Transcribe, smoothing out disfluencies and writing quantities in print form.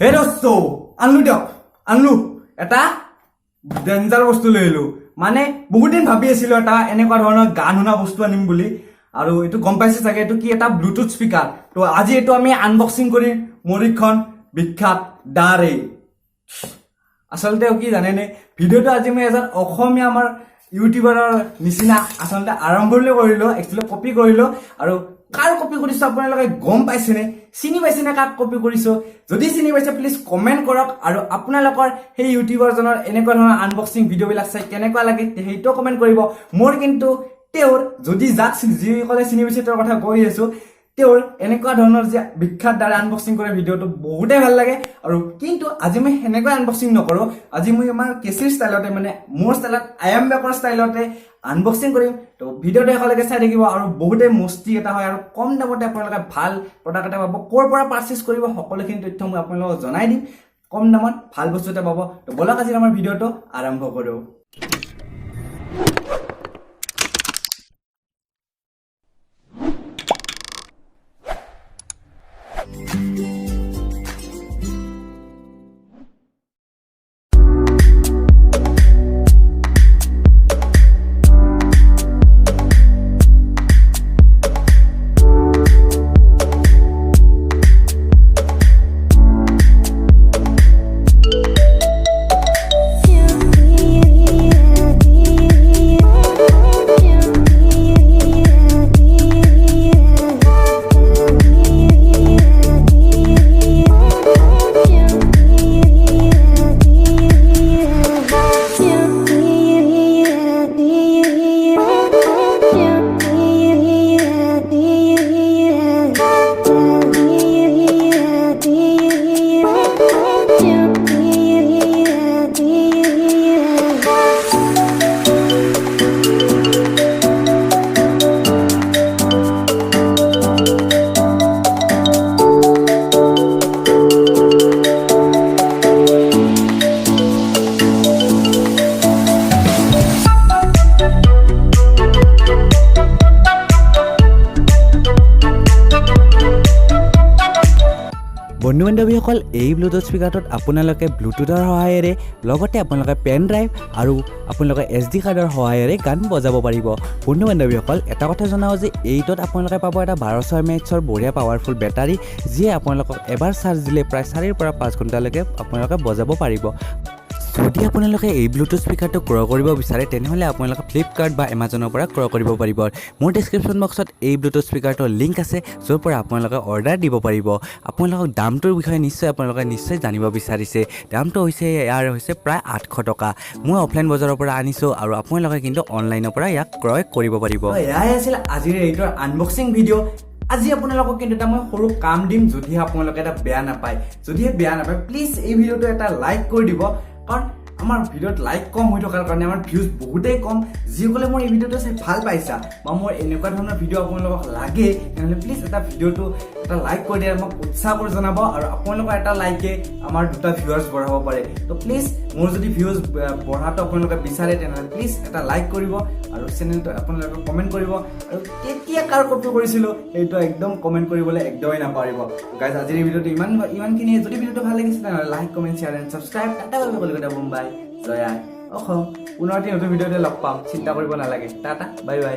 হে দোস্ত আনলু দিয়ক আনলু এটা ডেঞ্জাৰ বস্তু লৈ আহিলো মানে বহুত দিন ভাবি আছিলো এটা এনেকুৱা ধৰণৰ গান শুনা বস্তু আনিম বুলি আৰু এটো গম পাইছে চাগে এটো কি এটা ব্লুটুথ স্পিকাৰ তো আজি এটো আমি আনবক্সিং কৰি মৰিখন বিখ্যাত ডাৰে আসলতে কি জানেনে ভিডিওটো আজি মই এজন অসমীয়া আমাৰ ইউটিউবাৰৰ নিচিনা আসলতে আৰম্ভলৈ কৰিলো একচুৱেলি কপি কৰিলো আৰু কাৰ কপি কৰিছো আপোনালোকে গম পাইছেনে চিনি পাইছেনে কাক কপি কৰিছো যদি চিনি পাইছে প্লিজ কমেন্ট কৰক আৰু আপোনালোকৰ সেই ইউটিউবাৰজনৰ এনেকুৱা ধৰণৰ আনবক্সিং ভিডিওবিলাক চাই কেনেকুৱা লাগে সেইটো কমেন্ট কৰিব মোৰ কিন্তু তেওঁৰ যদি যাক যিসকলে চিনি পাইছে তেওঁৰ কথা কৈ আছো তেওঁৰ এনেকুৱা ধৰণৰ যে বিখ্যাত দ্বাৰা আনবক্সিং কৰে ভিডিওটো বহুতেই ভাল লাগে আৰু কিন্তু আজি মই হেনেকৈ আনবক্সিং নকৰো আজি মই আমাৰ কেচিৰ ষ্টাইলতে মানে মোৰ ষ্টাইলত আই এম বেকৰ ষ্টাইলতে আনবক্সিং কৰিম তো ভিডিওটো একেলগে চাই থাকিব আৰু বহুতেই মস্তি এটা হয় আৰু কম দামতে আপোনালোকে ভাল প্ৰডাক্ট এটা পাব ক'ৰ পৰা পাৰচেজ কৰিব সকলোখিনি তথ্য মই আপোনালোকক জনাই দিম কম দামত ভাল বস্তু এটা পাব তো বলক আজি আমাৰ ভিডিওটো আৰম্ভ কৰো বন্ধু বান্ধৱীসকল এই ব্লুটুথ স্পিকাৰটোত আপোনালোকে ব্লুটুথৰ সহায়েৰে লগতে আপোনালোকে পেন ড্ৰাইভ আৰু আপোনালোকে SD কাৰ্ডৰ সহায়েৰে গান বজাব পাৰিব বন্ধু বান্ধৱীসকল এটা কথা জনাও যে এইটোত আপোনালোকে পাব এটা 1200 mAhৰ বঢ়িয়া পাৱাৰফুল বেটাৰী যিয়ে আপোনালোকক এবাৰ চাৰ্জ দিলে প্ৰায় 4 পৰা 5 ঘণ্টালৈকে আপোনালোকে বজাব পাৰিব যদি আপোনালোকে এই ব্লুটুথ স্পিকাৰটো ক্ৰয় কৰিব বিচাৰে তেনেহলে আপোনালোকে ফ্লিপকাৰ্ট বা এমাজনৰ পৰা ক্ৰয় কৰিব পাৰিব মোৰ ডেসক্ৰিপচন বক্সত এই ব্লুটুথ স্পিকাৰটোৰ লিংক আছে য'ৰ পৰা আপোনালোকে অৰ্ডাৰ দিব পাৰিব আপোনালোকক দামটোৰ বিষয়ে নিশ্চয় জানিব বিচাৰিছে দামটো হৈছে ইয়াৰ হৈছে প্ৰায় 800 টকা মই অফলাইন বজাৰৰ পৰা আনিছো আৰু আপোনালোকে কিন্তু অনলাইনৰ পৰা ইয়াক ক্ৰয় কৰিব পাৰিব এয়াই আছিল আজিৰ এইটোৰ আনবক্সিং ভিডিও আজি আপোনালোকক কিন্তু এটা মই সৰু কাম দিম যদি আপোনালোকে এটা বেয়া নাপায় প্লিজ এই ভিডিওটো এটা লাইক কৰি দিব কাৰণ আমাৰ ভিডিওত লাইক কম হৈ থকাৰ কাৰণে আমাৰ ভিউজ বহুতেই কম যিসকলে মোৰ এই ভিডিওটো চাই ভাল পাইছা বা মোৰ এনেকুৱা ধৰণৰ ভিডিও আপোনালোকক লাগে তেনেহ'লে প্লিজ এটা ভিডিওটো এটা লাইক কৰি দিয়া মোক উৎসাহ কৰি জনাব আৰু আপোনালোকৰ এটা লাইকে আমাৰ দুটা ভিউৱাৰ্ছ বঢ়াব পাৰে তো প্লিজ মোৰ যদি ভিউজ বঢ়াটো আপোনালোকে বিচাৰে তেনেহ'লে প্লিজ এটা লাইক কৰিব আৰু চেনেলটো আপোনালোকে কমেণ্ট কৰিব আৰু কেতিয়া কাৰ কপি কৰিছিলো এইটো একদম কমেণ্ট কৰিবলৈ একদমেই নাপাহৰিব গাইজ আজিৰ এই ভিডিওটো ইমানখিনি যদি ভিডিওটো ভাল লাগিছে তেনেহ'লে like comment share and subscribe tata Kolkata Mumbai জয় আই অসম পুনৰ এটি নতুন ভিডিঅ'তে লগ পাম চিন্তা কৰিব নালাগে টাটা বাই বাই